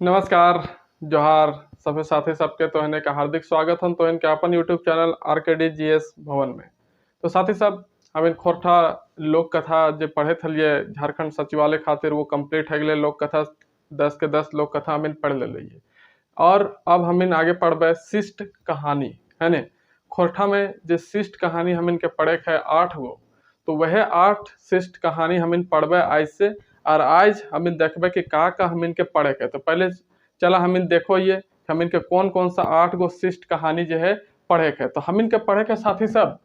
नमस्कार। जोहार सभी साथी सबके तोहने का हार्दिक स्वागत हम तोहन के अपन यूट्यूब चैनल आरकेडी जीएस भवन में। तो साथी सब हमें खोरठा लोक कथा जो पढ़े थलिए झारखंड सचिवालय खातिर वो कंप्लीट है गए। लोक कथा 10 के 10 लोक कथा हमें पढ़ ले लिए और अब हमें आगे पढ़बे शिष्ट कहानी है ने। खोरठा में जो शिष्ट कहानी हमें के पढ़े है 8 गो, तो वह 8 शिष्ट कहानी हमें पढ़बे आज से। और आज हमें देखबे कि का हमें के पढ़े के। तो पहले चला हमें देखो ये हमें के कौन कौन सा 8 गो शिष्ट कहानी जो है पढ़े के। तो हमें के पढ़े के साथी सब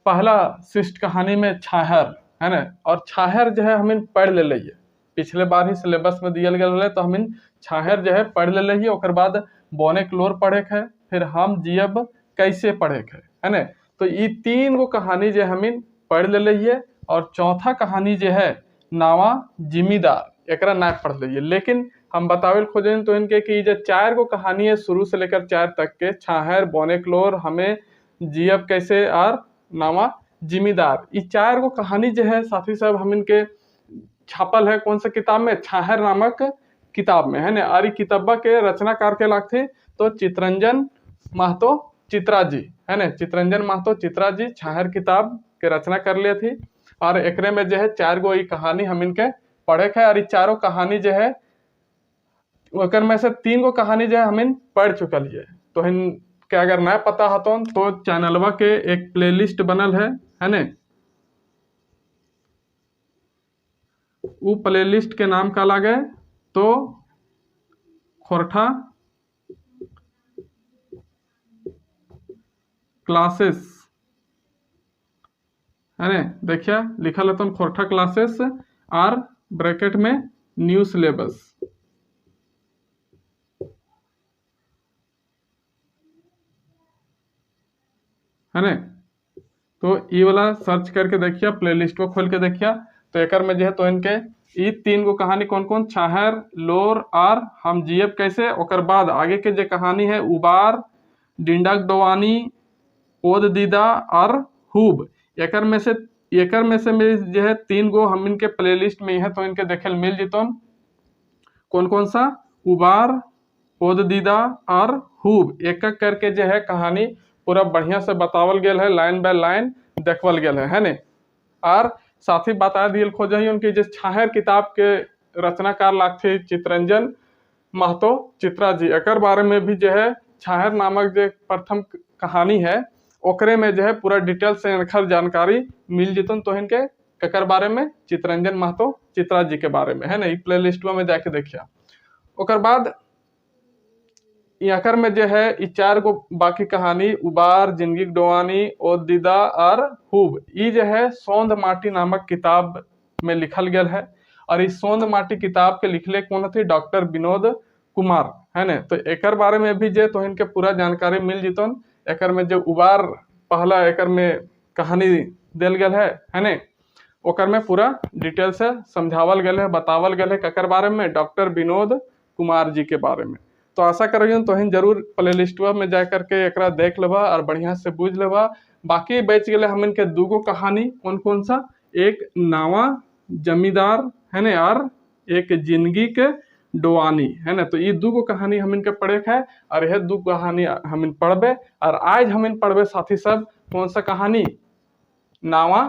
पहला शिष्ट कहानी में छाहर है ना। और छाहर जो है हमें पढ़ ले लिए, पिछले बार ही सिलेबस में दियल गया। तो हमें छाहर जो है पढ़ ले लिए। ओकर बाद बोने क्लोर पढ़े के, फिर हम जियब कैसे पढ़े के है ना। तो ये 3 गो कहानी जो हमें पढ़ ले लिए। और चौथा कहानी जो है नावा जिम्मेदार एकरा ना पढ़ लीजिए। लेकिन हम बतावे खोजे तो इनके कि जो 4 गो कहानी है शुरू से लेकर 4 तक के, छाहर, बोनेक्लोर, हमें जियब कैसे और नावा जिम्मेदार, ये 4 गो कहानी जो है साथी साहब हम इनके छापल है कौन सा किताब में, छाहर नामक किताब में है ना। और ये किताबा के रचनाकार के लागथे तो चितरंजन महतो चित्रा जी है ना। चितरंजन महतो चित्रा जी छाहर किताब के रचना कर लिए थी। और एकरे में जो है 4 गो ये कहानी हम इनके पढ़े है। और ये 4 कहानी जो है ओकर में से 3 गो कहानी जो है हम पढ़ चुकल है। तो के अगर ना पता हो तो चैनलवा के एक प्लेलिस्ट बनल है ने। वो प्लेलिस्ट के नाम का लागे तो खोरठा क्लासेस है ना। देखिए लिखा है तो खोरठा क्लासेस और ब्रैकेट में न्यू सिलेबस है ना। तो ये वाला सर्च करके देखिए, प्लेलिस्ट को खोल के देखिए। तो एक में जो है तो इनके ये 3 गो कहानी कौन कौन, छाहर, लोर और हम जियब कैसे। ओकर बाद आगे के जो कहानी है उबार, डिंडक डोवानी, ओद दीदा और हुब। एकर में से जो है 3 गो हम इनके प्लेलिस्ट में है तो इनके देखे मिल जितन कौन कौन सा, उबार, ओद दीदा और हुब। एक एक करके जो है कहानी पूरा बढ़िया से बतावल गया है, लाइन बाय लाइन देखवल गया है ने। और साथ ही बता दिए खोज उनकी जो छाहर किताब के रचनाकार लागथे चितरंजन महतो चित्रा जी। एकर बारे में भी जो है छाहर नामक जो प्रथम कहानी है ओकरे में जो है पूरा डिटेल से अनखर जानकारी मिल जितन तो इनके एकर बारे में, चितरंजन महतो चित्रा जी के बारे में है ना। प्ले लिस्ट में जाके देखिए। ओकर बाद यहाँ में जो है ये 4 गो बाकी कहानी उबार, जिंदगी डोवानी, ओदीदा और हुब, ये जो है सौंध माटी नामक किताब में लिखल गया है। और इस सौंध माटी किताब के लिखले कौन थे, डॉक्टर विनोद कुमार है ना। तो एकर बारे में भी जो तो इनके पूरा जानकारी मिल जितन। एकर में जो उबार पहला एकर में कहानी दिल गया है ना। ओकर में पूरा डिटेल से समझावल गया है, बतावल गया है ककर बारे में, डॉक्टर विनोद कुमार जी के बारे में। तो आशा करिए तो जरूर प्ले लिस्टवा में जा करके एकरा देख लेबा और बढ़िया से बुझ लेबा। बाकी बच गए हम इनके 2 गो कहानी कौन कौन सा, एक नावा जमींदार है ना और एक जिंदगी के डोवानी है ना। तो ये 2 गो कहानी हम इनके पढ़े है और यह 2 कहानी हम पढ़बे। और आज हम पढ़बे साथी सब कौन सा कहानी, नावा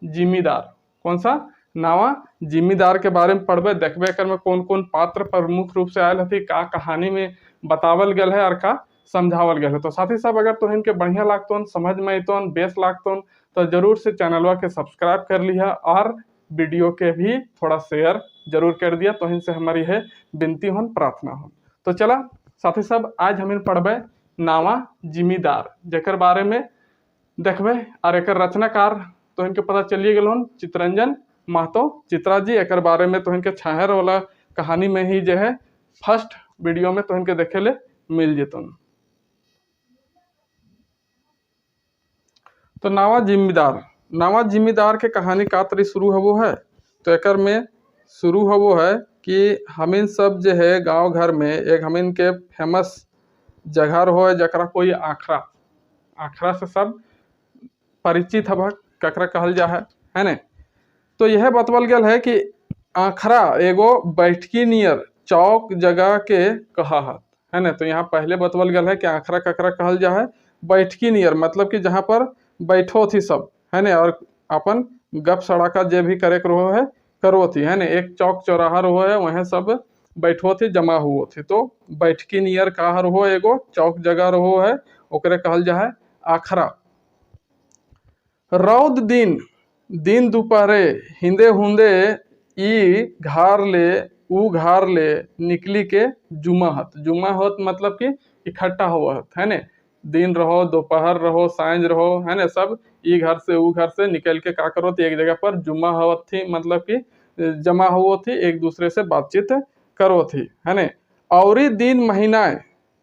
जिम्मेदार। कौन सा, नावा जिम्मेदार के बारे में पढ़बे, देखबे कर में कौन कौन पात्र प्रमुख रूप से आयल हथी, का कहानी में बतावल गया है और का समझावल गया है। तो साथी सब अगर तो इनके बढ़िया लागतन, समझ में अतन, बेस लागतन तो जरूर से चैनलवा के सब्सक्राइब कर लिया और वीडियो के भी थोड़ा शेयर जरूर कर दिया। तो इनसे हमारी है विनती हो, प्रार्थना हो। तो चला साथी सब आज हम पढ़बे नावा जिम्मेदार, जेकर बारे में देखबे। और एक रचनाकार तो इनके पता चलिए गल चितरंजन महतो चित्रा जी। एक बारे में तो इनके छाहर वाला कहानी में ही जो है फर्स्ट वीडियो में तो इनके देखे ले मिल जितन। तो नावा जिम्मेदार के कहानी का तरी शुरू है वो है। तो एक में शुरू है वो है कि हमिन सब जो है गांव घर में एक हमिन के फेमस जगह हो जरा कोई आखरा से सब परिचित हब ककरा कहल जा है ना। तो यह बतवल गया है कि आखरा एगो बैठकी नियर चौक जगह के कहत, है ना। तो यहाँ पहले बतवल गया है कि आखरा ककरा कहल जा है, बैठकी नियर मतलब कि जहाँ पर बैठो थी सब, है ना, और अपन गप सड़ाका जे भी करे रहो है करो थी, है ना। एक चौक चौराहा रहो है, वहीं सब बैठो थी जमा हुओ थी। तो बैठकी नियर का रहो, एगो चौक जगह रहो है, ओकरे कहल जा है आखरा। रौद दिन दिन दोपहरे हिंदे हुंदे ई घार ले ऊ घार ले निकली के जुमा हत। जुमा होत मतलब कि इकट्ठा हुआ हत, है ने। दिन रहो, दोपहर रहो, सांझ रहो, है ना, सब ई घर से ऊ घर से निकल के का करो थी, एक जगह पर जुमा होत थी, मतलब कि जमा हुआ थी, एक दूसरे से बातचीत करो थी, है ने। और दिन महीना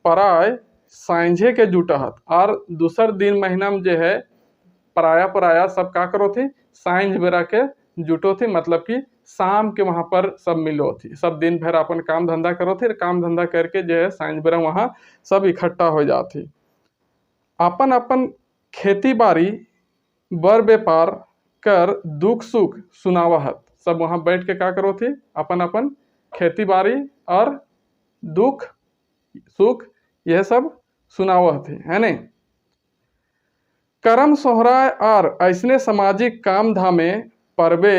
पराय सांझे के जुटहत, और दूसर दिन महीना में जो है पराया पराया सब का करो थी, सांझ बेरा के जुटो थी, मतलब कि शाम के वहां पर सब मिलो थी। सब दिन भर अपन काम धंधा करो थे, काम धंधा करके जो है सांझ बेरा वहां सब इकट्ठा हो जाती। अपन अपन खेती बाड़ी बर व्यापार कर दुख सुख सुनावहत। सब वहां बैठ के का करो थी, अपन अपन खेती बाड़ी और दुख सुख यह सब सुनावह थी, है ने। कर्म सोहराय और ऐसने सामाजिक काम धामे परबे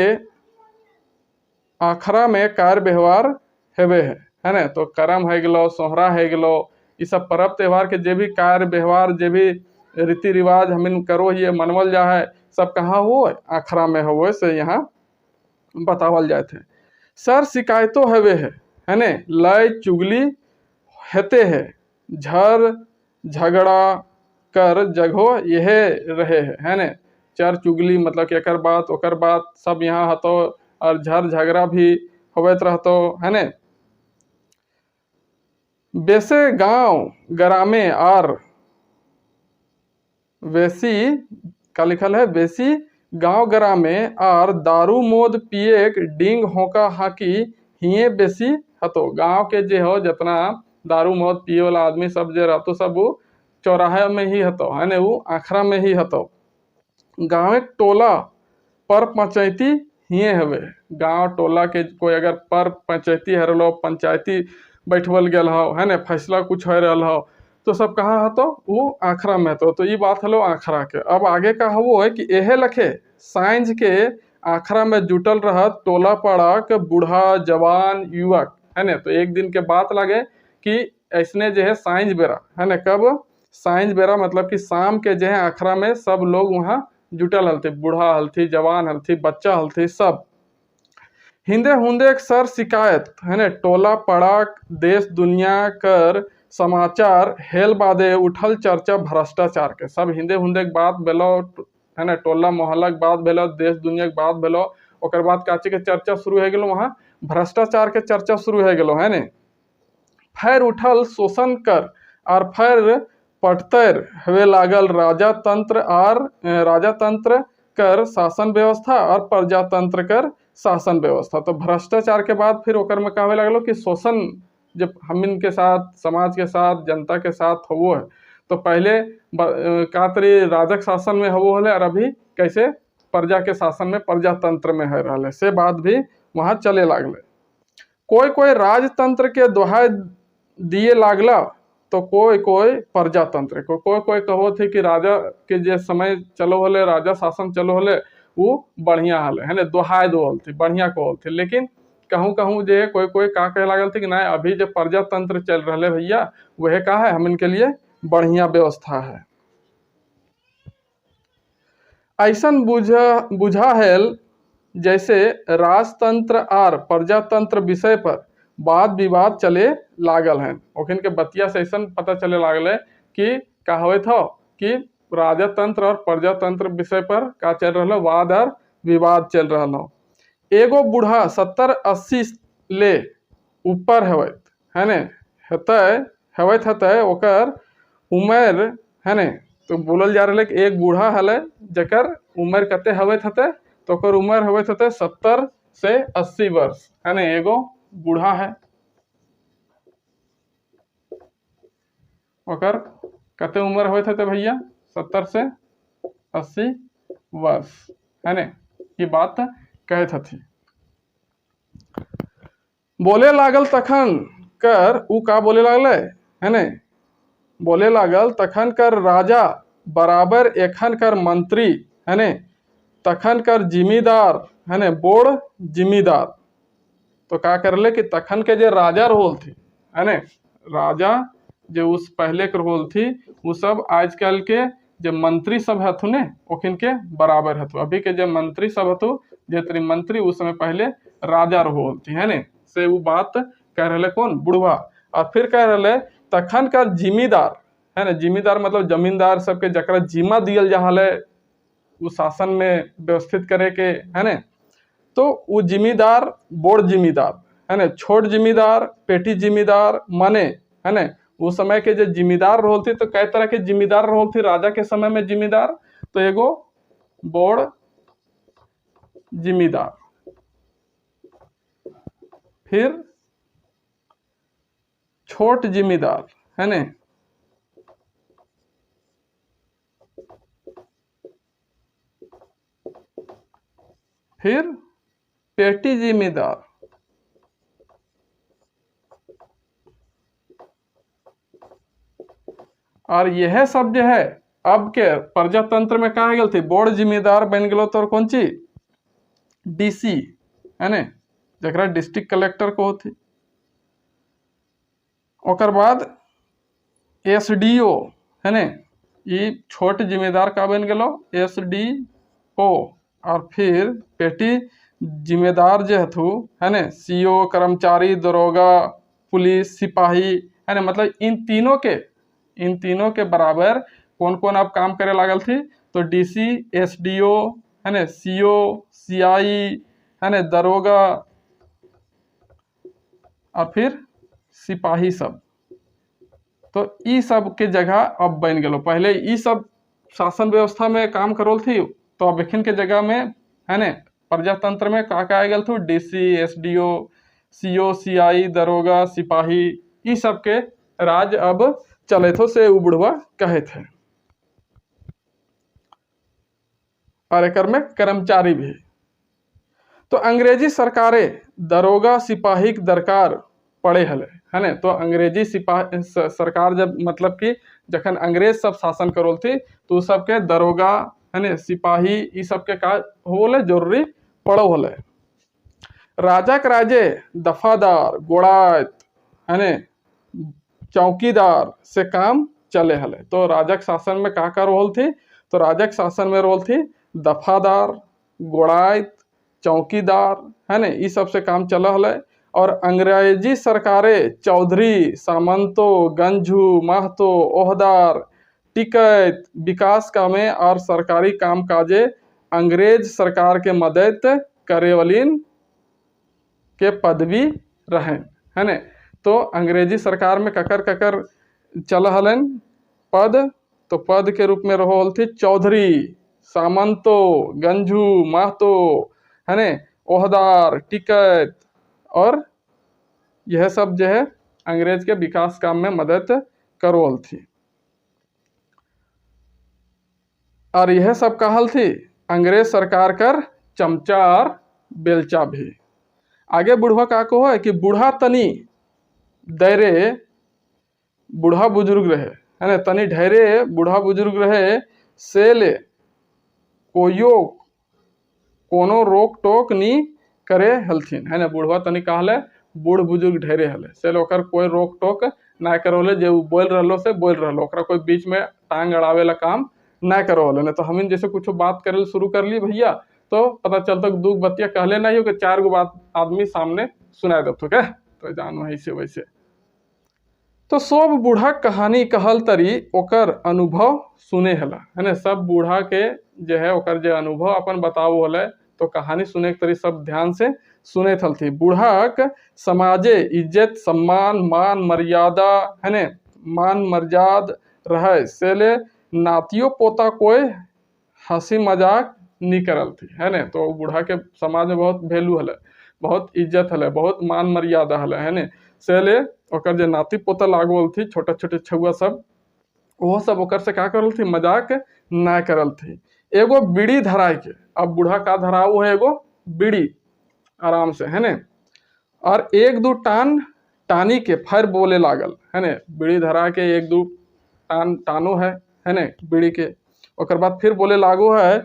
आखरा में कार्य व्यवहार हेवे है ना। तो कर्म है गलो, सोहरा है गलो, ये सब पर्व त्यौहार के जे भी कार्य व्यवहार, जे भी रीति रिवाज हमिन करो ये मनवल जा है, सब कहाँ हो, आखरा में हो, से यहाँ बतावल जाए थे। सर शिकायतों हवे है ने, लय चुगली हेते है, झर झगड़ा कर जगहो यह रहे है ने। चर चुगली मतलब कि एकर बात ओकर बात सब यहाँ हतो, और झर झगड़ा भी होवत रहतो, है ने। बेसे गांव ग्रामे और वैसी का लिखल है, बेसी गांव ग्रामे और दारू मोद पिए डिंग होका हाकी हिये बेसी हतो। गांव के जे हो जितना दारू मोद पिए वाला आदमी सब जे रहतो, सब वो चौराहे में ही हतो, है ने, वो आखरा में ही हतो। गाँव टोला पर पंचायती हिये हवे। गांव टोला के कोई अगर पर पंचायती हरलो, पंचायती बैठवल गया हो, है ना, फैसला कुछ हो रहा हो, तो सब कहाँ हतो, वो आखरा में हतो। तो ये बात हलो आखरा के। अब आगे का वो है कि एहे लखे सांझ के आखरा में जुटल रहत टोला पड़ा के बूढ़ा जवान युवक, है ना। तो एक दिन के बात लगे कि ऐसने जो है सांझ बेरा, है ना, कब सांझ बेरा मतलब कि शाम के जो है आखरा में सब लोग वहाँ जुटल हलथे, बूढ़ा हलथी, जवान हलथी, बच्चा हलथी, सब हिंदे हुंदे एक सर शिकायत, है ना, टोला पड़ा देश दुनिया कर समाचार हेल बादे उठल चर्चा भ्रष्टाचार के। सब हिंदे हुंदे के बात भेलो, है ना, टोला मोहल्ला के बात भेलो, देश दुनिया के बात भेलो, ओकर बाद काची के चर्चा शुरू हो गेलो, वहाँ भ्रष्टाचार के चर्चा शुरू हो गेलो, है ने। फिर उठल शोषण कर और फिर पटतर हवे लागल राजा तंत्र कर शासन व्यवस्था और प्रजातंत्र कर शासन व्यवस्था। तो भ्रष्टाचार के बाद फिर ओकर में कहे लगलो कि शोषण जब हम के साथ, समाज के साथ, जनता के साथ हो है, तो पहले का तरी राजक शासन में हो है, और अभी कैसे प्रजा के शासन में, प्रजातंत्र में है रहा से बात भी वहाँ चले लागले। कोई कोई राजतंत्र के दोहाई दिए लागला, तो कोई कोई प्रजातंत्र को, कोई कोई कहो थे कि राजा के जे समय चलो हले, राजा शासन चलो हले, वो बढ़िया हले, है ना, दोहाई दो थी, बढ़िया को थे। लेकिन कहूँ कहूँ जे कोई कोई का कहे लागल थे कि नहीं, अभी जो प्रजातंत्र चल रहे भैया, वह का है, हम इनके लिए बढ़िया व्यवस्था है। ऐसा बुझा है जैसे राजतंत्र और प्रजातंत्र विषय पर वाद विवाद चले लागल हैं। ओखिन के बतिया से ऐसा पता चले लागल है कि का होत हो कि राजतंत्र और प्रजातंत्र विषय पर का चल रहा, वाद और विवाद चल रहा हो। एगो बूढ़ा 70-80 ले ऊपर हवत, है ने, हवत हते ओकर उम्र, है ने। तो बोलल जा रहा है कि एक बूढ़ा हले जकर उम्र कते हवत हते, तो ओकर उम्र हवत हते 70 से 80 वर्ष, है ना। एगो बूढ़ा है, ओकर कते उम्र होते थे भैया, 70 से 80 वर्ष, है ने। ये बात कहे थी। बोले लागल तखन कर उ का बोले लागले है ने, बोले लागल तखन कर राजा बराबर एखन कर मंत्री है ने, तखन कर जिम्मेदार है ने, बोड़ जिम्मेदार। तो का करले कि तखन के जे राजा रोल थी है ने, राजा जो उस पहले के रोल थी वो सब आजकल के जो मंत्री सब हथु ने ओखिन के बराबर हथु। अभी के जो मंत्री सब हथु जे तरी मंत्री उस समय पहले राजा रोल थी है ने, से वो बात कह रहे कौन बुढ़वा। और फिर कह रहे तखन का जिम्मेदार है ना, जिम्मेदार मतलब जमींदार सबके जकरा जिम्मा दियल जा है वो शासन में व्यवस्थित करे के है ने, तो वो जिम्मेदार बोर्ड जिम्मेदार है ना, छोट जिम्मेदार पेटी जिम्मेदार माने है ना। उस समय के जो जिम्मेदार रोल थी तो कई तरह के जिम्मेदार रोल थी राजा के समय में जिम्मेदार, तो एगो बोर्ड जिम्मेदार, फिर छोट जिम्मेदार है ने, फिर पेटी जिम्मेदार, और यह सब जो है अब के प्रजातंत्र में कहा गया थी बोर्ड जिम्मेदार बन गलो तो कौन ची डीसी है ने, जरा डिस्ट्रिक्ट कलेक्टर को होती। ओकर बाद एसडीओ है ने, ये छोट जिम्मेदार का बन गलो एसडीओ। और फिर पेटी जिम्मेदार जो हथु है ने, सीओ कर्मचारी दरोगा पुलिस सिपाही है ना, मतलब इन तीनों के बराबर कौन कौन अब काम करे लागल थी, तो डीसी एसडीओ है ना, सीओ सीआई है ना, दरोगा और फिर सिपाही सब। तो ई सब के जगह अब बन गलो, पहले ई सब शासन व्यवस्था में काम करोल थी, तो अब एखिन के जगह में है ने प्रजातंत्र में का आ गल थू डीसी एसडीओ सीओ सीआई दरोगा सिपाही, ई सब के राज अब चले थो से बुढ़वा कहे थे। और एक में कर्मचारी भी, तो अंग्रेजी सरकारें दरोगा सिपाही के दरकार पड़े हले है ने, तो अंग्रेजी सिपाही सरकार जब मतलब कि जखन अंग्रेज सब शासन करोल थी तो सबके दरोगा है ने सिपाही ई सबके का होले जरूरी पड़ो होले। राजा के राजे दफादार गोड़ात है ने चौकीदार से काम चले हले। तो राजा के शासन में का रोल थी, तो राजा के शासन में रोल थी दफादार गोड़ात चौकीदार है ने, ई सब से काम चला हले। और अंग्रेजी सरकारें चौधरी सामंतो गंजू महतो ओहदार टिकैत विकास कामे और सरकारी काम काजे अंग्रेज सरकार के मदद करे वालीन के पदवी रहे है ने। तो अंग्रेजी सरकार में ककर चल हलन पद, तो पद के रूप में रोल थी चौधरी सामंतो गंजू महतो है ने ओहदार टिकैत, और यह सब जो है अंग्रेज के विकास काम में मदद करोल थी। और यह सब कहल थी अंग्रेज सरकार कर चमचा और बेलचा भी। आगे बुढ़वा का को है कि बूढ़ा तनी दैरे बूढ़ा बुजुर्ग रहे है ना, तनी ढेरे बूढ़ा बुजुर्ग रहे से ले कोयो कोनो रोक टोक नी करे हलथिन है ना। बुढ़वा तनी कहले बूढ़ बुजुर्ग ढेरे हले से ओकर कोई रोक टोक ना करोले, जो बोल रहा से बोल रहा ओकरा कोई बीच में टांग अड़ावे ला काम ना करोले। नहीं तो हमिन जैसे कुछ बात करे शुरू कर ली भैया तो पता चलता दुख बतिया कहले नहीं हो कि 4 गो बात आदमी सामने सुना दे क्या, तो जान वैसे वैसे। तो सब बूढ़ा कहानी कहल तरी ओकर अनुभव सुने हला है ना, सब बूढ़ा के जो है ओकर जो अनुभव अपन बताओ हले, तो कहानी सुने के तरी सब ध्यान से सुने थल थी। बूढ़ाक समाजे इज्जत सम्मान मान मर्यादा है ने मान मर्याद रहे से ले नातियो पोता कोई हंसी मजाक नहीं करल थी है ने। तो बूढ़ा के समाज में बहुत वैल्यू हले, बहुत इज्जत हले, बहुत मान मर्यादा हले है ने, से ले ओकर जो नाती पोता लागल थी छोटा छोटे छुआ सब, वो सब ओकर से का करल थी मजाक ना करल थी। एगो बीड़ी धराए के, अब बूढ़ा का धराऊ है एगो बीड़ी आराम से है ने, और एक दू टान टानी के फिर बोले लागल है ने, बीड़ी धरा के एक दू टान टानो है ने बीड़ी के। ओकर बाद फिर बोले लागू है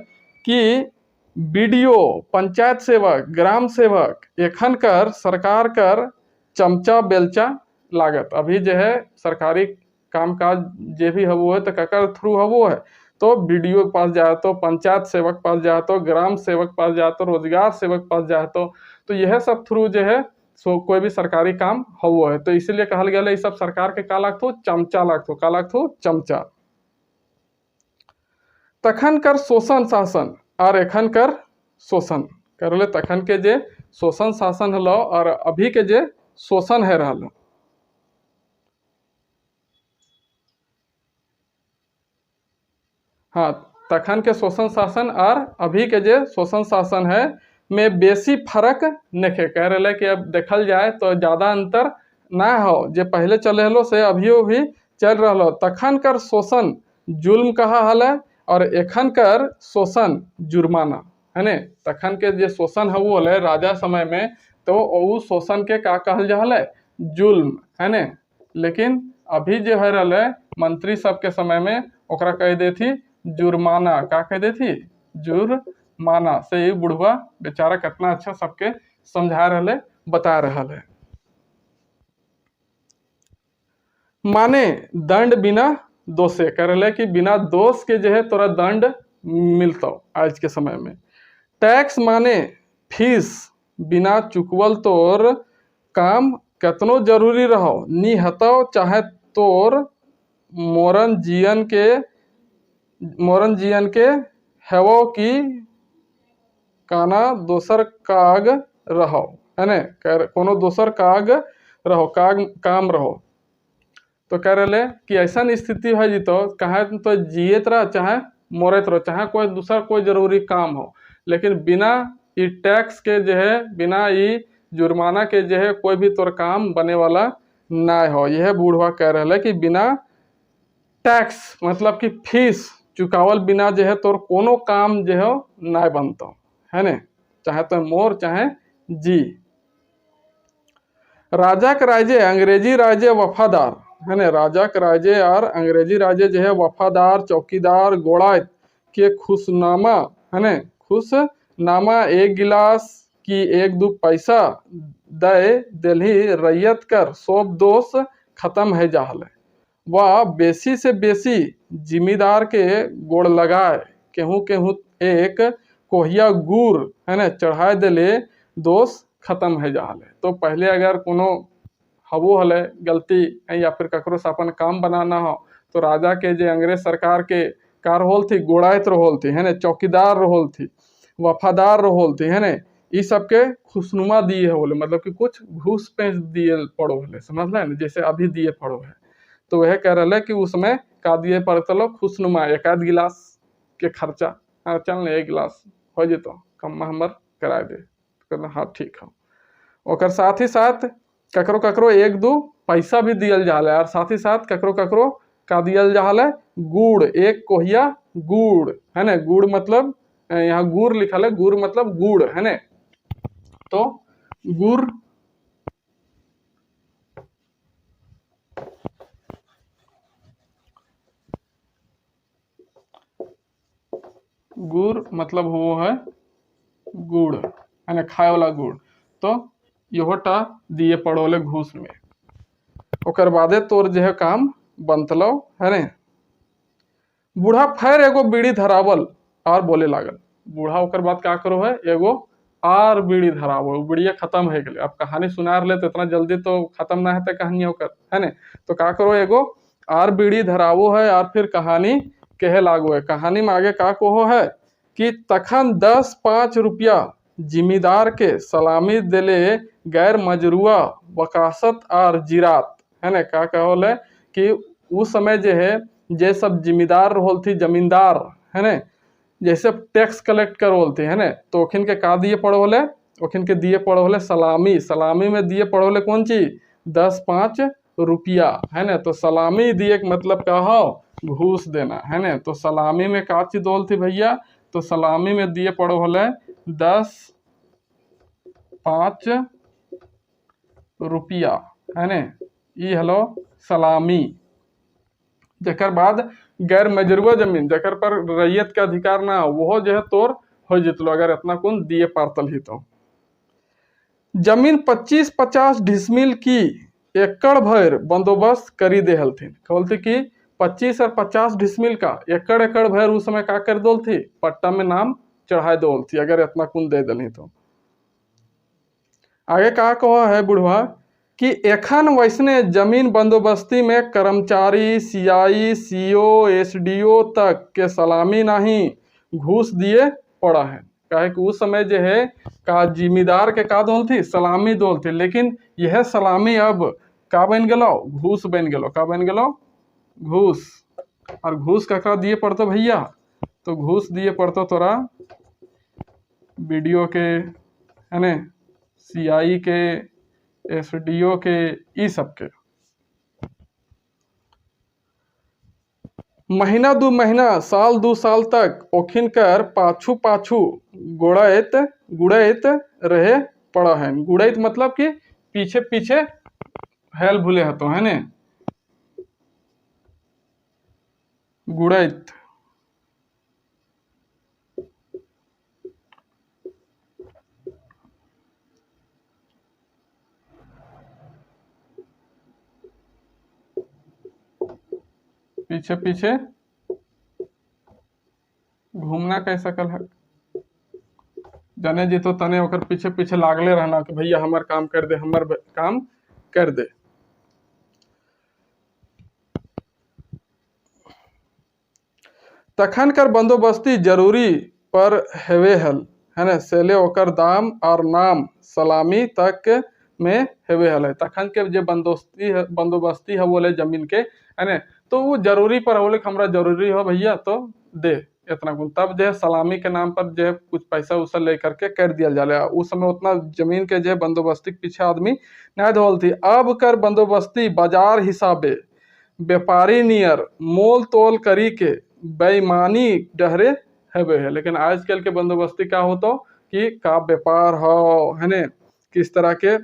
कि बीडीओ, पंचायत सेवक, ग्राम सेवक एखन कर सरकार कर चमचा बेलचा लागत। अभी जो है सरकारी कामकाज जे भी हवो है तो ककर थ्रू हवो है, तो बीडीओ के पास जाए तो, पंचायत सेवक पास जाए तो, ग्राम सेवक पास जाए तो, रोजगार सेवक पास जाए तो यह सब थ्रू जो है सो कोई भी सरकारी काम हवो है। तो इसीलिए कहल गया ये सब सरकार के का लागतो, चमचा लागतो। का लागतो, चमचा। तखन कर शोषण शासन और एखन कर शोषण कर ले, तखन के जे शोषण शासन हलो और अभी के जे शोषण है रहल। हाँ, तखन के शोषण शासन और अभी के जे शोषण शासन है में बेसी फर्क नहीं कह रहे कि अब देखल जाए तो ज्यादा अंतर ना हो, जे पहले चले हलो से अभियो भी चल रहा। तखन कर शोषण जुल्म कहा हल और एखन कर शोषण जुर्माना है ने। तखन के जे शोषण है वो हल राजा समय में, तो वो शोषण के का कहल जा हल, जुल्म है ने। लेकिन अभी जो है रहा मंत्री सब के समय में ओकरा कह दे थी जुर्माना। का कह दे थी, जुर्माना। से ये बुढ़वा बेचारा कितना अच्छा सबके समझा रहे, बता रहा है। माने दंड बिना दोषे कर रहे कि बिना दोष के जो है तोरा दंड मिलता आज के समय में। टैक्स माने फीस बिना चुकवल तोर काम कितनो जरूरी रहो नी हतो, चाहे तोर मोरन जियन के हेवो की काना दोसर काग रहो है ने, कोनो दोसर काग रहो, काम रहो। तो कह रहे कि ऐसा स्थिति है जी तो कहे तो जियत रह चाहे मोरत रहो, चाहे कोई दूसरा कोई जरूरी काम हो, लेकिन बिना ये टैक्स के जो है, बिना ये जुर्माना के जो है कोई भी तोर काम बने वाला ना हो। यह बूढ़वा कह रहे कि बिना टैक्स मतलब कि फीस चुकावल बिना जो है तोर कोनो काम जो है ना बनता है ने, चाहे तो मोर चाहे जी। राजा के राजे अंग्रेजी राजे वफादार है ने, राजा के राजे और अंग्रेजी राजे जो है वफादार, चौकीदार, गोड़ाइत के खुशनामा है ने, खुशनामा एक गिलास की एक दो पैसा दे दिल्ही रैयत कर सब दोष खत्म है जाहल। वह बेसी से बेसी जिम्मेदार के गोड़ लगाए, केहू केहू एक कोहिया गुड़ है ना चढ़ाए दिले दोष खत्म है जाहल। तो पहले अगर कोनो हवो हले गलती या फिर ककरो से अपन काम बनाना हो तो राजा के जे अंग्रेज सरकार के कार होल थी, गोड़ाइत रोल थी है ना, चौकीदार रोल थी, वफादार रोल थी है ना, ये सबके खुशनुमा दिए है बोले, मतलब कि कुछ घूस पैंच दिए पड़ो है, समझ लें ना, जैसे अभी दिए पड़ो है। तो वह कह रहे कि उसमें का दिए पड़ता लो खुशनुमा, एक आध गिलास के खर्चा, हाँ चल ना एक गिलास हो जी तो कम हमर करा दे, तो हाँ ठीक है। और साथ ही साथ ककरो ककरो एक दो पैसा भी दियल जा और साथ ही साथ ककरो ककरो का दियल जा गुड़, एक कोहिया गुड़ है ना। गुड़ मतलब यहाँ गुड़ लिखल है, गुड़ मतलब गुड़ है ना। तो गुड़ मतलब वो है गुड़ है ना, खाए वाला गुड़। तो योटा दिए पड़ोले घूस में, ओकर बादे तोर जो है काम बनतलो है ने। बूढ़ा फिर एगो बीड़ी धरावल और बोले लागल। बूढ़ा ओकर बाद का करो है, एगो और बीड़ी धरावो, बीड़िया खत्म है गए। अब कहानी सुना रहे तो इतना जल्दी तो खत्म ना है कहानी होकर है ने। तो का करो एगो और बीड़ी धरावो है और फिर कहानी कहे लागो है। कहानी में आगे का कहो है कि तखन 10-5 रुपया जिम्मेदार के सलामी दिले गैर मजरुआ वकासत और जिरात है ना। का कहल है कि उस समय जो है जे सब जिम्मेदार रोल थी, जमींदार है ना, जैसे टैक्स कलेक्ट करोल थे है ना, तो ओखिन के का दिए पड़ोले, ओखिन के दिए पड़ोले सलामी। सलामी में दिए पड़ोले कौन चीज, 10-5 रुपया है ना। तो सलामी दिए मतलब का हो, घूस देना है ना। तो सलामी में का चीज दोल थी भैया, तो सलामी में दिए पड़ोले 10-5 रुपया, है ने, ई हलो सलामी। जकर बाद गैर मजरूआ जमीन, जकर पर रैयत के अधिकार ना हो, वो जो है तोर हो जितलो अगर इतना कुन दिए पार्तल ही तो। जमीन 25-50 डिसमिल की एकड़ भर बंदोबस्त करी दे हलथिन। बोलते कि 25 और 50 डिसमिल का एकड़ एकड़ भर उस समय का कर दोल थी, पट्टा में नाम चढ़ाए दोल थी अगर इतना कुन दे दली तो। आगे का कहा है बुढ़वा कि एखन वैसने जमीन बंदोबस्ती में कर्मचारी, सीआई, सीओ, एसडीओ तक के सलामी नहीं घूस दिए पड़ा है। काहे कि उस समय जो है का जिम्मेदार के का दोल थी, सलामी दोल थी, लेकिन यह सलामी अब का बन गलो, घूस बन गलो। का बन गलो, घूस। और घूस ककरा दिए पड़तो भैया, तो घूस दिए पड़तो तोरा बीडीओ के, है ने, सीआई के, एसडीओ के, ई सब के। महीना 2 महीना, साल 2 साल तक ओखिन कर पाछू पाछू गुड़ैत रहे पड़ा है। गुड़ैत मतलब कि पीछे पीछे हेल भूले हतो, है ने, गुड़ैत। पीछे पीछे घूमना कैसा कल है, जाने जी तो तने ओकर पीछे पीछे लागले रहना कि भैया हमार काम कर दे, हमार काम कर दे। तखन कर बंदोबस्ती जरूरी पर हेवे हल, है ना, सेले ओकर दाम और नाम सलामी तक में हेवे हल है। तखन के जो बंदोबस्ती है बोले जमीन के, है ना, तो वो जरूरी पर बोले हमरा जरूरी हो भैया तो दे इतना कुछ, तब जो है सलामी के नाम पर जो है कुछ पैसा उसा ले करके कर दिया जाले। उस समय उतना जमीन के जो है बंदोबस्ती के पीछे आदमी नहीं धोल थी। अब कर बंदोबस्ती बाजार हिसाबे व्यापारी नियर मोल तोल करी के बेईमानी डहरे हेबे है। लेकिन आजकल के बंदोबस्ती का होता कि का व्यापार हो, है ने, किस तरह के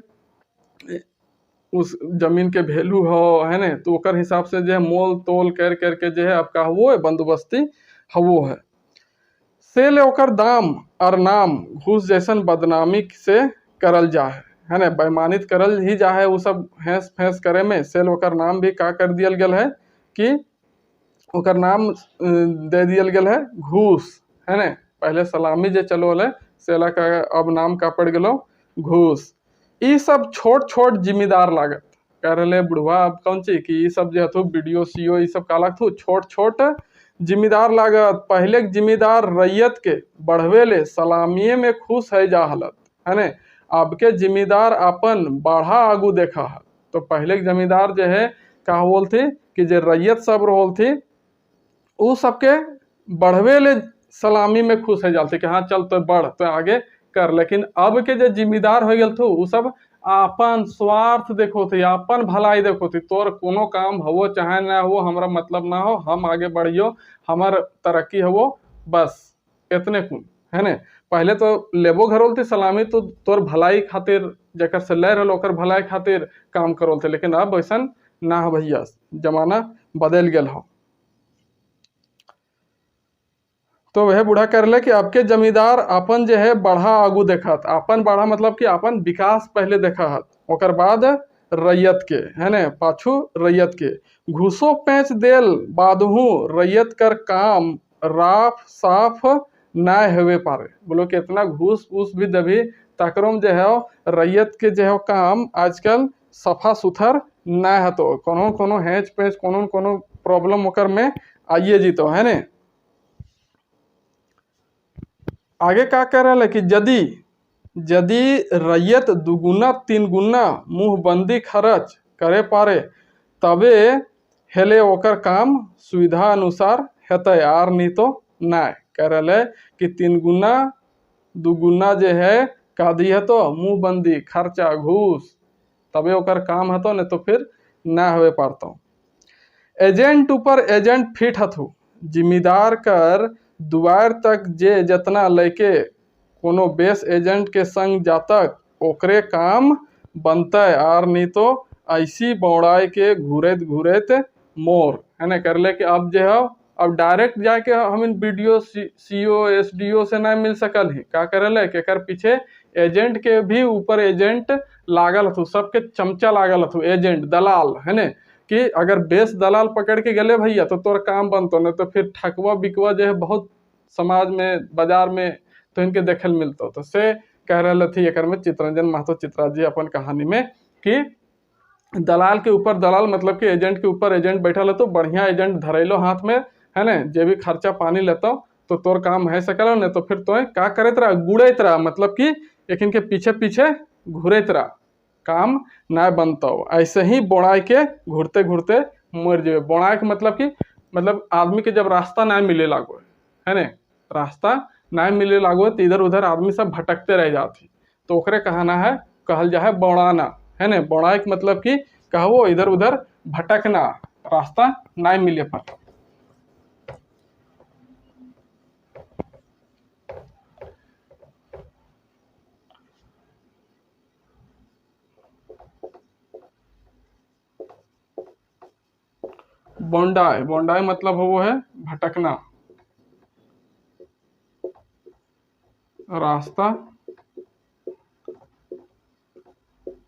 उस जमीन के वैल्यू हो, है ने, तो ओकर हिसाब से जो है मोल तोल कर करके जो है अब का वो है बंदोबस्ती हवो है। सेल ओकर दाम और नाम घूस जैसन बदनामी से करल जा है ना, बेईमानित करल ही जा है। वो सब हैंस फैंस करे में सेल ओकर नाम भी का कर दियल गल है कि ओकर नाम दे दियल गल है घूस, है ना। पहले सलामी जे चलो है सेला का अब नाम का पड़ गलो घूस। ये सब छोट छोट जिम्मेदार लागत कह रहे बुढ़वा अब कौन ची कि ये सब जो हथु बीडीओ सीओ ये सब का लागत छोट छोट जिम्मेदार लागत। पहले जिम्मेदार रैयत के बढ़वे ले सलामिये में खुश है जा हलत, है ने। अब के जिम्मेदार अपन बढ़ा आगू देखा है। तो पहले जमींदार जो है का बोल थी कि जो रैयत सब रोल थी वो सबके बढ़वे ले सलामी में खुश है जाते कि हाँ चल तो बढ़ तो आगे कर। लेकिन अब के जो जिम्मेदार हो गल वो सब अपन स्वार्थ देखो थे, अपन भलाई देखो थी। तोर कोनो काम हो चाहे ना हो हमारा मतलब ना हो, हम आगे बढ़ियो, हमार तरक्की हो बस इतने कुन, है ने। पहले तो लेबो घरोल थी सलामी तो तोर भलाई खातिर जकर से ले रहा ओकर भलाई खातिर काम करोल थे। लेकिन अब वैसा ना हो भैया, जमाना बदल गल हो। तो वह बूढ़ा कर ले कि आपके जमींदार अपन जो है बढ़ा आगू देखत, अपन बढ़ा मतलब कि अपन विकास पहले देखा हत, ओकर बाद रैयत के, है ने, पाछू रैयत के। घूसो पैंच देल बादहू रैयत कर काम राफ साफ ना होवे पारे। बोलो कि इतना घूस फूस भी दबी तकरम जो है रैयत के जो है काम आजकल सफा सुथर ना है। तो कोनो कोनो हैच पैच कोनो कोनो प्रॉब्लम ओकर में आइए जीतो, है ने। आगे क्या कह रहा है कि यदि रैयत दुगुना तीन गुना मुंहबंदी खर्च करे पारे तबे हेले ओकर काम सुविधा अनुसार हेतै, आर नहीं तो ना। कह रहा है कि 3 गुना 2 गुना जो है का दी है तो मुंहबंदी खर्चा घूस तबे ओकर काम हतो, नहीं तो फिर ना हुए पारतो। एजेंट ऊपर एजेंट फिट हथु, जिम्मेदार कर दुआर तक जे जतना लेके कोनो बेस एजेंट के संग जातक ओकरे काम बनता है और नहीं तो ऐसी बौड़ाई के घूरत घूरत मोर, है ना। कर ले कि अब जो है अब डायरेक्ट जाके हम इन बीडीओ सीओ एसडीओ से ना मिल सकल ही, का करल है कि एकर पीछे एजेंट के भी ऊपर एजेंट लागल हथु, सबके चमचा लागल हथु, एजेंट दलाल, है ना। कि अगर बेस दलाल पकड़ के गले भैया तो तोर काम बनतो, नहीं तो फिर ठकवा बिकवा जो है बहुत समाज में बाजार में तो इनके देखल मिलतो। तो से कह रहे थी एक में चितरंजन महतो चित्रा जी अपन कहानी में कि दलाल के ऊपर दलाल मतलब कि एजेंट के ऊपर एजेंट बैठा तो बढ़िया एजेंट धरेलो हाथ में, है ना। जे भी खर्चा पानी लेता तो तोर काम है सकल, नहीं तो फिर तो का करत रहा गुड़ैत रहा, मतलब कि एक इनके पीछे पीछे घूरत रहा, काम ना बनता हो। ऐसे ही बोड़ाई के घूरते घूरते मर जाए। बोड़ाई के मतलब कि मतलब आदमी के जब रास्ता ना मिले लागो, है ना, रास्ता ना मिले लागो तो इधर उधर आदमी सब भटकते रह जाती, तो ओकरे कहना है कहल जा है बौड़ाना, है ना। बौड़ाई के मतलब कि कहो इधर उधर भटकना, रास्ता ना मिले पर। बोंडाई, बोंडाई मतलब वो है भटकना, रास्ता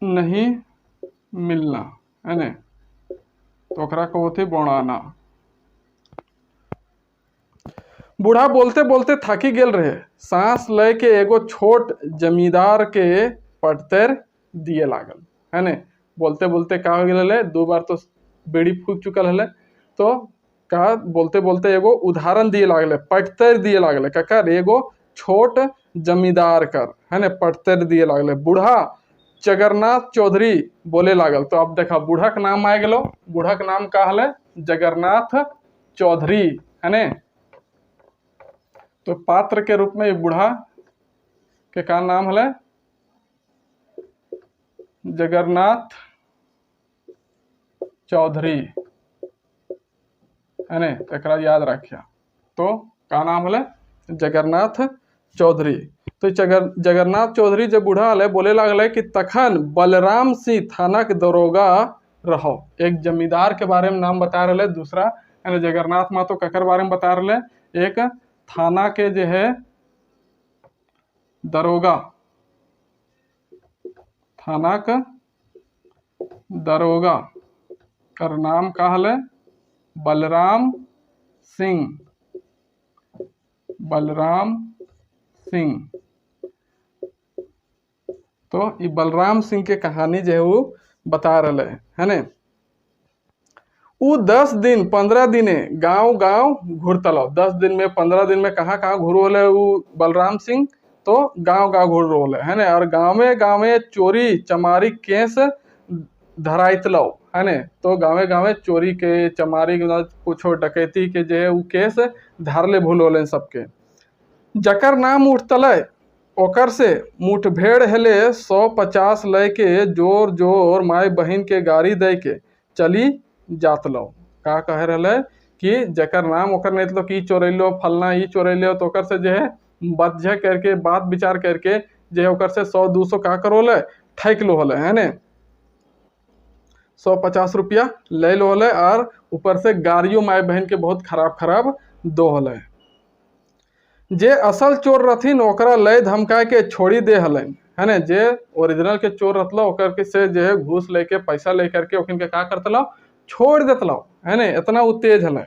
नहीं मिलना, है ना, तो ओकरा को होते बोड़ाना। बूढ़ा बोलते बोलते थाकी गेल रहे, सांस लय के एगो छोट जमींदार के पटतर दिए लागल, है ना। बोलते बोलते का हो गए, 2 बार तो बेड़ी फूक चुकल है, तो का बोलते बोलते एगो उदाहरण दिए लागले, पटतर दिए लागले, ककर एगो छोट जमींदार कर, है ना, पटतर दिए लागले। बूढ़ा जगन्नाथ चौधरी बोले लागल, तो अब देखा बूढ़ा के नाम आ गलो, बूढ़ा के नाम का हले जगन्नाथ चौधरी, है ना। तो पात्र के रूप में ये बूढ़ा के का नाम है जगन्नाथ चौधरी, है ना, एक याद रखिया। तो का नाम है जगन्नाथ चौधरी। तो जगन्नाथ चौधरी जब बूढ़ा हले बोले लगल कि तखन बलराम सिंह थाना के दरोगा रहो। एक जमींदार के बारे में नाम बता रहे, दूसरा है ना जगन्नाथ मातो ककर बारे में बता रहे, एक थाना के जो है दरोगा, थाना का दरोगा कर नाम का हले बलराम सिंह, बलराम सिंह। तो ये बलराम सिंह के कहानी जो है वो बता रहे, है ना। वो 10 दिन 15 दिने गांव गांव घूरतलो, 10 दिन में 15 दिन में कहाँ कहाँ घूरो ले वो बलराम सिंह, तो गांव गांव घूर रोल है ना। और गाँव में चोरी चमारी केस धराइतलो, है ना। तो गाँव चोरी के चमारी के कुछ डकैती के जो है वो केस धारले भूलोले सबके। जकर नाम उठतले ओकर से मुठभेड़ हेले 150 लय के जोर जोर माय बहन के गाड़ी दे के चली जात लो। का कह रहे कि जकर नाम ओकर नहीं तो कि चोरैलो फलना ई चोरैलो, तो ओकर से जो है बच्चे करके बात विचार करके जो है ओकर से 100-200 का करोले ठैक लो होले, है ना। 150 रुपया ले लो होले और ऊपर से गाड़ियों माय बहन के बहुत खराब खराब दो होले। जे असल चोर रथिन ओकरा लय धमका के छोड़ी दे हलन, है ना। जे ओरिजिनल के चोर रतलो ओकर के से जो है घूस लेके पैसा ले करके ओखिन के का करतलो छोड़ देतलो, है ना। इतना उ तेज हलन।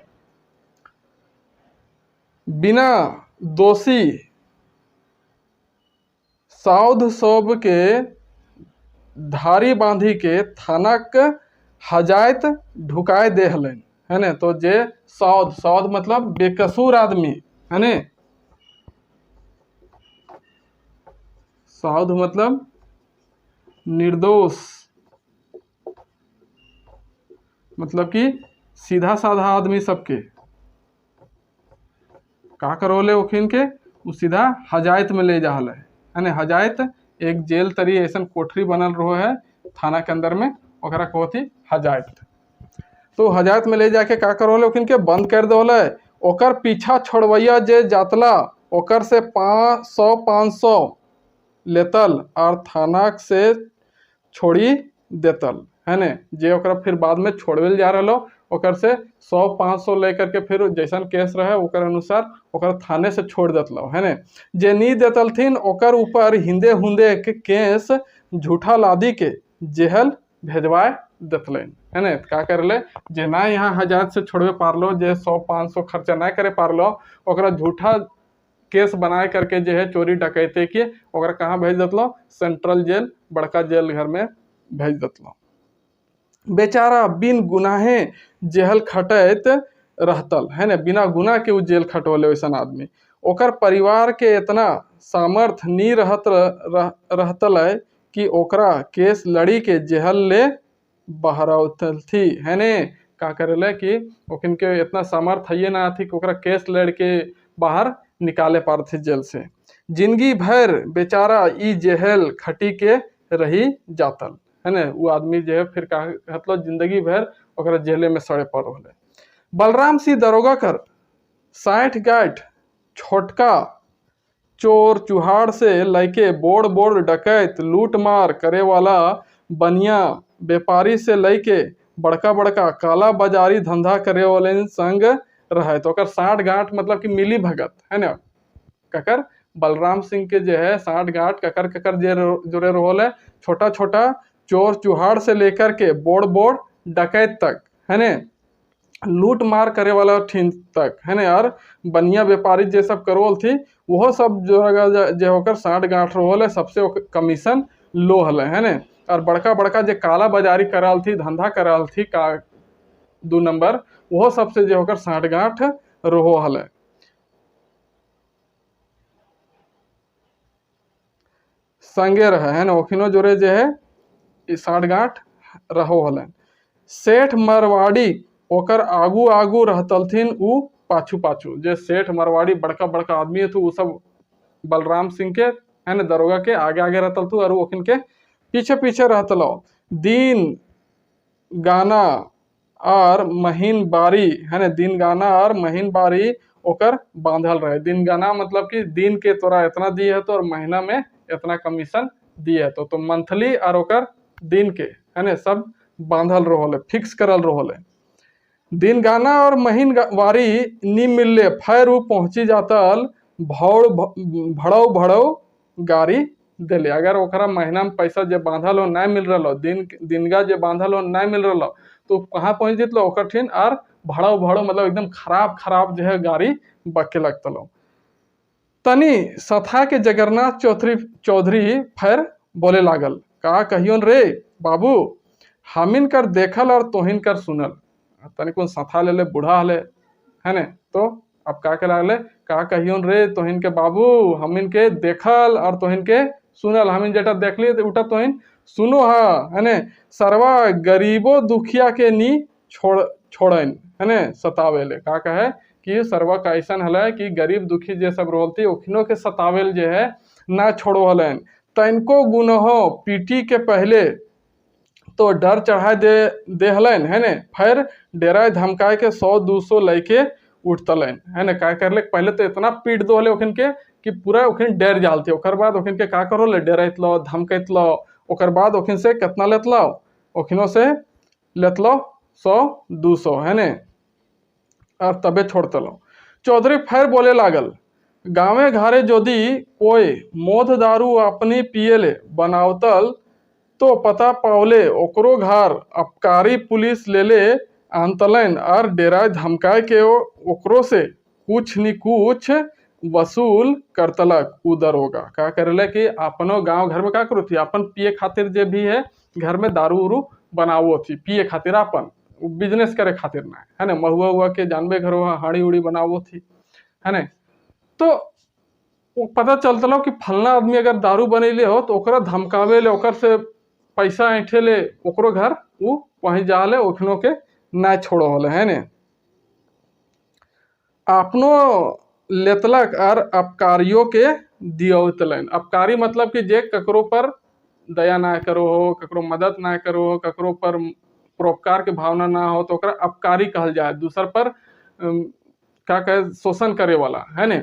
बिना दोषी साउध सब के धारी बांधी के थाना के हजायत ढुकाए दे हलन, है ना। तो जे साउध साउध मतलब बेकसूर आदमी, है ना। साउध मतलब निर्दोष, मतलब कि सीधा साधा आदमी सबके का करोले ओखिन के उ सीधा हजायत में ले जा है ना। हजायत एक जेल तरी ऐसा कोठरी बनल रहो है थाना के अंदर में, ओकरा कहती हजायत। तो हजायत में ले जाके का करोले ओखिन के बंद कर दोले। ओकर पीछा छोड़वैया जे जातला ओकर से 500-500 लेतल और थाना से छोड़ी देतल, है ने। जे ओकरा फिर बाद में छोड़वेल जा रहा ओकर से 100-500 लेकर के फिर जैसन केस रहे ओकर अनुसार ओकर थाने से छोड़ देतलो, है ने। जे नी देतलथिन ओकर ऊपर हिंदे हुंदे के केस झूठा लादी के जेहल भेजवाए देतलन, है ने। का करले जे ना यहाँ हजात से छोड़वे पारलो, जे 100-500 खर्चा ना करे पारलो, ओकरा झूठा केस बनाए करके जो है चोरी डकैते के ओकरा कहाँ भेज देतलो, सेंट्रल जेल, बड़का जेल घर में भेज देतलो। बेचारा बिन गुनाहे जेल खटैत रहतल, है ने। बिना गुनाह के उ जेल खटोले वैसन आदमी। ओकर परिवार के इतना सामर्थ्य नी रहतल कि ओकरा केस लड़ी के जेहल ले बहरौतल थी, है ने। का करेले कि ओकिन के इतना सामर्थ्य है ना थी कि ओकरा केस लड़ के बाहर निकाले पार थे जेल से। जिंदगी भर बेचारा ई जेहल खटी के रही जातल, है ने। वो आदमी जो है फिर का मतलब जिंदगी भर ओकरा जेले में सड़े पर होले। बलराम सिंह दरोगा कर 60-गाठ छोटका चोर चुहाड़ से लैके बोड़ बोड़ डकैत लूट मार करे वाला बनिया व्यापारी से लैके बड़का बड़का काला बाजारी धंधा करे वाले संग रहे। तो 60-गाठ मतलब कि मिली भगत, है ना। ककर बलराम सिंह के जो है 60-गाठ ककर ककर जोरे रोल, छोटा छोटा चोर चुहाड़ से लेकर के बोड़ बोड़ डकैत तक, है ने। लूट मार करे वाला ठीन तक, है ने। और बनिया व्यापारी जे सब करोल थी वो सब जो होकर 60-गाठ रोल सबसे कमीशन लो हल, है ने। और बड़का बड़का जो काला बाजारी कराल थी, धंधा कराल थी का 2 नंबर, वो सबसे जो होकर 60-गाठ रोहो हल। संगे रहे, है ना। ओखिनो जोरे जो है 60-गाठ रहो हल। सेठ मरवाड़ी ओकर आगू आगू रहतलथिन, उ पाछू पाछू। जे सेठ मरवाड़ी बड़का बड़का आदमी थे वो सब बलराम सिंह के, है ना, दरोगा के आगे आगे रहतल थू और ओखिन के पीछे पीछे रहतलो। दिन गाना और महीन बारी, है ना। दिन गाना और महीन बारी ओकर बांधल रहे। दिन गाना मतलब कि दिन के तोरा इतना दिए है तो और महीना में इतना कमीशन दिए है तो मंथली और ओकर दिन के, है ना, सब बांधल रोहले, फिक्स करल रोहले। दिन गाना और महीन वारी नी मिलले फैर उ पहुंची जातल भड़ौ भड़ौ गाड़ी दिले। अगर ओकरा महीना में पैसा जे बांधल हो ना मिल रहा, दिनगा जे बांधल हो ना मिल रहा, तो कहाँ पहुंच जितलो ओकर ठीन और भड़ौ भड़ौ मतलब एकदम खराब खराब जो है गाड़ी बके लगतलो। तनी सथा के जगन्नाथ चौधरी फिर बोले लागल, का कहियोन रे बाबू, हमिन कर देखल और तोहिन कर सुनल। तनी कौन सथा ले ले बूढ़ा हले, है ने। तो अब का के लागले, का कहियोन रे तोहिन के बाबू, हमिन के देखल और तोहिन के सुनल। हमिन जेटा देख लिए उठा तोहिन सुनो है ने। सरवा गरीबो दुखिया के नी छोड़न, है ने, सतावेले। का कहे कि सरवा का ऐसा हल कि गरीब दुखी जे सब रोलती ओखिनो के सतावेल जे है ना छोड़ो हलन। तनको गुनहो पीटी के पहले तो डर चढ़ा दे हलन, है ने। फिर डेरा धमकाए के 100-200 लेके उठतलन, है ने। का करले पहले तो इतना पीट दो हले ओखिन के कि पूरा ओखिन डर जालते। ओकर बाद ओखिन के का करो ले डराइतलो धमकैतलो। ओकर बाद ओखिन से कितना लेतलो, ओखिनो से लेतलो 100-200, है ने, और तबे छोड़तलो। चौधरी फिर बोले लागल, गाँवे घरे यदि कोई मोध दारू अपनी पियले बनावतल तो पता पावले ओकरो घर अबकारी पुलिस ले ले आनतलन और डेरा धमकाए के ओकरो से कुछ न कुछ वसूल करतलक। उ दरोगा का करले कि अपनो गांव घर में का करो थी, अपन पिए खातिर जे भी है घर में दारू उरू बनावो थी पिए खातिर, अपन बिजनेस करे खातिर ना, है ना। महुआ हुआ के जानबे घर हाड़ी उड़ी बनावो थी, है ना। तो पता चलतलो कि फलना आदमी अगर दारू बनैले हो तो ओकरा धमकावे ले, ओकर से पैसा ऐठे ले ओकरो घर उ पहुंच जाले, ओखनो के ना छोड़ो होले, है ने। अपनो लेतलक और अपकारियों के दियोतलन। अपकारी मतलब कि जे ककरो पर दया ना करो हो, ककरो मदद ना करो हो, ककरो पर परोपकार के भावना ना हो तो ओकरा अपकारी कहल जाए। दूसर पर क्या कहे शोषण करे वाला, है ने।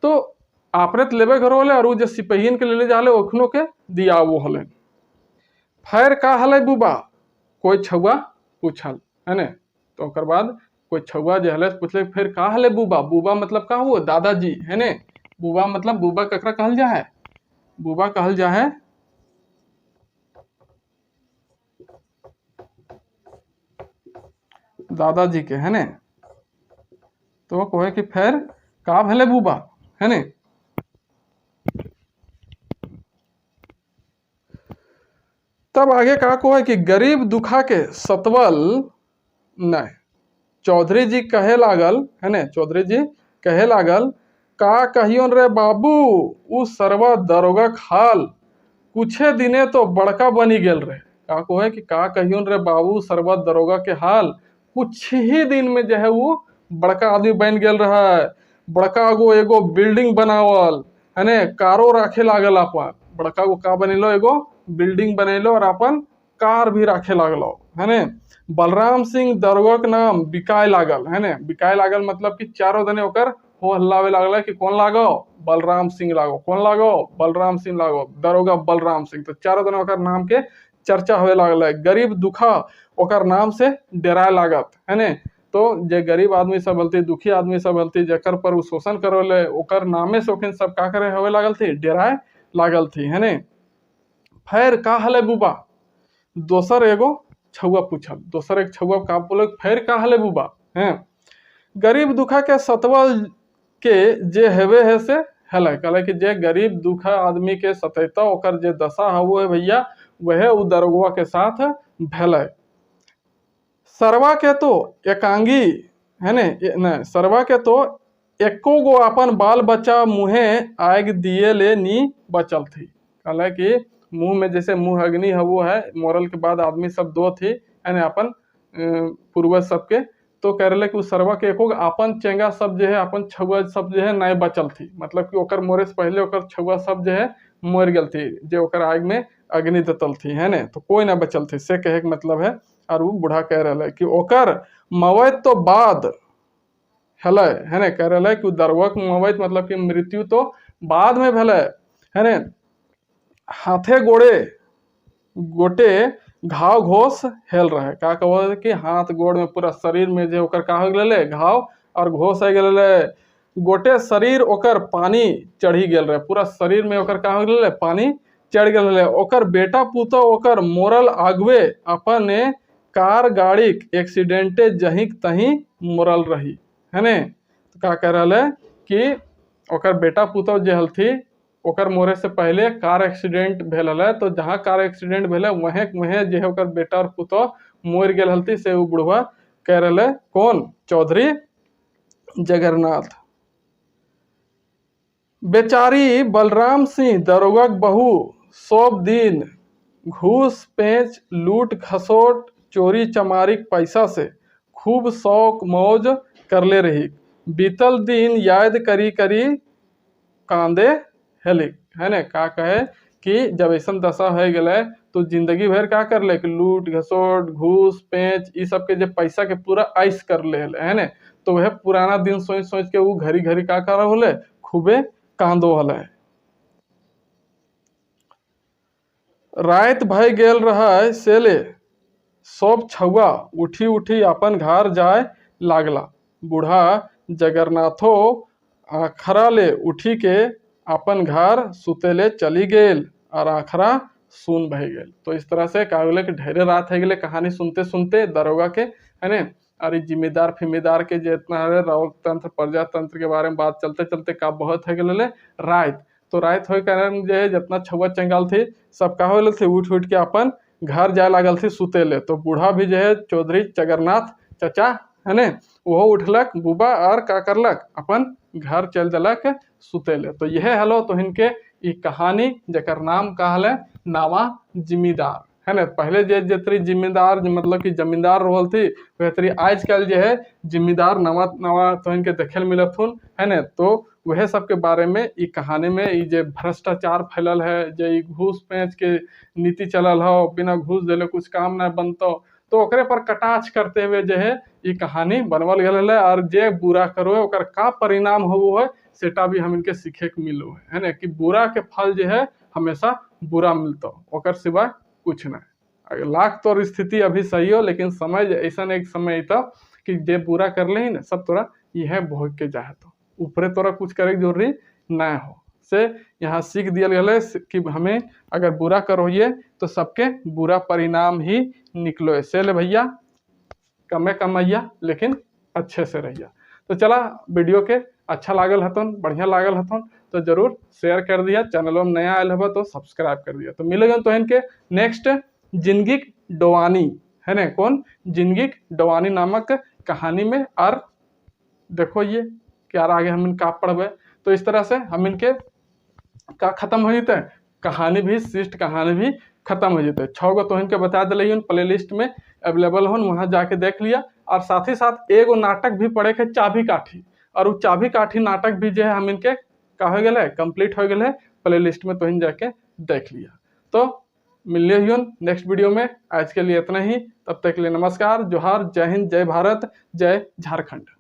तो आपने लेबे घर होले और जो सिपहियन के ले जाले ओखनो के दिया वो होले। फैर का हले बुबा, कोई छुआ पूछल, है ने। तो ओकर बाद कोई छुआ जो हले पूछले फिर का हले बुबा, बुबा मतलब का हुआ दादाजी, है ने। बुबा मतलब बुबा ककरा कहल जा है, बुबा कहल जा है दादाजी के, है ने। तो कहे कि फिर का भले बुबा, है ने। तब आगे का को है कि गरीब दुखा के सतवल नहीं। चौधरी जी कहे लागल, है ने, चौधरी जी कहे लागल का कहियोन रे बाबू, उ सरवा दरोगा खाल कुछे दिने तो बड़का बनी गेल रहे। का को है कि का कहियोन रे बाबू सरवा दरोगा के हाल कुछ ही दिन में जो है वो बड़का आदमी बन गेल रहा है। बड़का गो एगो बिल्डिंग बनावल, है ने, कारो राखे लागल अपन। बड़का गो का बनेलो, एगो बिल्डिंग बनेलो और अपन कार भी राखे लागलो, है ने। बलराम सिंह दरोगा के नाम बिकाय लागल, है ने। बिकाय लागल मतलब कि चारों दने ओकर हो हल्लावे लागल कि कौन लागो, बलराम सिंह लागो, कौन लागो, बलराम सिंह लागो, दरोगा बलराम सिंह। तो चारों दने ओकर नाम के चर्चा होए लागल है। गरीब दुखा ओकर नाम से डराए लागत, है ने। तो जे गरीब आदमी सब हलती, दुखी आदमी सब हलती, जकर पर उ शोषण करोले ओकर नामे से ओखिन सब का करे होवे लागल थी, डराए लागल थी, है ने। फैर का हले बुबा, दोसर एगो छुआ पूछल, दोसर एक छुआ का बोले फैर का हले बुबा, हैं। गरीब दुखा के सतवल के जे हेवे है से हले, कहले कि जे गरीब दुखा आदमी के सतैता ओकर जे दशा हवो है भैया, वह उ दरोगवा के साथ भेले। सरवा के तो एकांगी, है ने, सरवा के तो एको गो अपन बाल बच्चा मुहे आग दिए ले नी बचल थी। कहले कि मुंह में जैसे मुंह अग्नि हवो है, मरल के बाद आदमी सब दो थी, है ने, अपन पूर्वज सबके। तो कह रहे कि उस सरवा के एको अपन चेंगा सब जो है, अपन छुआ सब जो है नहीं बचल थी। मतलब कि ओकर मोरे से पहले ओकर छुआ सब जो है मर गल थी, जो ओकर आग में अग्नि दतल थी, है ने। तो कोई ना बचल थी, से कहे के मतलब है। और वो बूढ़ा कह रहा है कि ओकर मवैत तो बाद हले, है ने। कह रहा है कि दरोगा के मवैत मतलब कि मृत्यु तो बाद में भेले, है ने। हाथे गोड़े गोटे घाव घोष हेल रहे। का कहो कि हाथ गोड़ में पूरा शरीर में जो ओकर का हो गए घाव और घोष हो गए, गोटे शरीर ओकर पानी चढ़ी गेल रहे, पूरा शरीर में ओकर का हो गए पानी चढ़ गए। ओकर बेटा पुतो ओकर मोरल आगवे अपने कार गाड़ी एक्सीडेंटे जहीं तहीं मरल रही, है ने। तो का कह रहा है कि ओकर बेटा पुतो जे हलथी ओकर मोरे से पहले कार एक्सीडेंट भेल है। तो जहाँ कार एक्सीडेंट भेल वहें जे है ओकर बेटा और पुतो मर गेल हलती। से वो बुढ़वा कह रहे कौन, चौधरी जगन्नाथ। बेचारी बलराम सिंह दरोगा बहू सब दिन घूस पेंच लूट खसोट चोरी चमारी पैसा से खूब शौक मौज करले रही। बीतल दिन याद करी करी कांदे हेली, है ने। का कहे कि जब ऐसा दशा हो गए तो जिंदगी भर का कर ले कि लूट घसोट घूस पेंच ये सब के जो पैसा के पूरा आइस कर ले, है ने। तो वह पुराना दिन सोच सोच के वो घड़ी घड़ी का कर होले खूबे कांदो हले। रात भय गेल रहा से ले सब छुआ उठी उठी अपन घर जाए लागला। बूढ़ा जगन्नाथो आखरा ले उठी के अपन घर सुतेले चली गेल और आखरा सुन बह गेल। तो इस तरह से का कि ढेरे रात है गए कहानी सुनते सुनते दरोगा के, है ने। और जिम्मेदार फिम्मेदार के जितना है राउत तंत्र प्रजातंत्र के बारे में बात चलते चलते का बहुत है गए रात। तो रात हो कारण जो है जितना छुआ चंगाल थी सब का हो थे उठ उठ के अपन घर जाए लागल थी सुतेले। तो बूढ़ा भी जो है चौधरी जगन्नाथ चचा, है ने, वो उठलक बुबा और का करलक अपन घर चल दिलक सुतेले। तो यह हलो तो इनके ई कहानी जकर नाम कहले नावा जिम्मेदार, है ना। पहले जे जिम्मेदार मतलब कि जमींदार रोल थी वह तरी आजकल जो है जिम्मेदार नवा नवा तो इनके देखे मिलत हुन, है ना। तो वह सब के बारे में ई कहानी में ई जे भ्रष्टाचार फैलल है, जे घूस पेंच के नीति चलल हो, बिना घूस दिले कुछ काम न बनतो, तो ओकरे पर कटाक्ष करते हुए जो है ये कहानी बनवल गल है। और जे बुरा करो ओकर का परिणाम हो है सेटा भी हम इनके सीखे के मिलो है ना। कि बुरा के फल जो है हमेशा बुरा मिलता, ओकर सिवा कुछ नहीं। लाख तोर स्थिति अभी सही हो, लेकिन समय ऐसा एक समय था कि जे बुरा कर ले ना सब तोरा यह भोग के जाए, तो ऊपरे तोरा कुछ करे के जरूरी ना हो। से यहाँ सीख दिया गया कि हमें अगर बुरा करोगे तो सबके बुरा परिणाम ही निकलो। से ले भैया कमे कमैया लेकिन अच्छे से रहिया। तो चला वीडियो के अच्छा लागल हतन, बढ़िया लागल हतन तो जरूर शेयर कर दिया, चैनल में नया आयल हो तो सब्सक्राइब कर दिया। तो मिलेगा तो इनके नेक्स्ट जिंदगी डोवानी है ना, कौन जिंदगी डोवानी नामक कहानी में। और देखो ये क्या आगे हम इनका पढ़बे, तो इस तरह से हम इनके का खत्म हो जाते कहानी भी, शिष्ट कहानी भी खत्म हो जाते। 6 गो तो इनके बता दिले प्ले लिस्ट में अवेलेबल हो, वहाँ जाके देख लिया। और साथ ही साथ एगो नाटक भी पढ़े के चाबी काठी, और वो चाबी काठी नाटक भी जो है हम इनके का हो गए कंप्लीट हो गए प्ले लिस्ट में, तो इन जाके देख लिया। तो मिलिए ही नेक्स्ट वीडियो में, आज के लिए इतना ही, तब तक के लिए नमस्कार, जोहार, जय हिंद, जय भारत, जय झारखंड।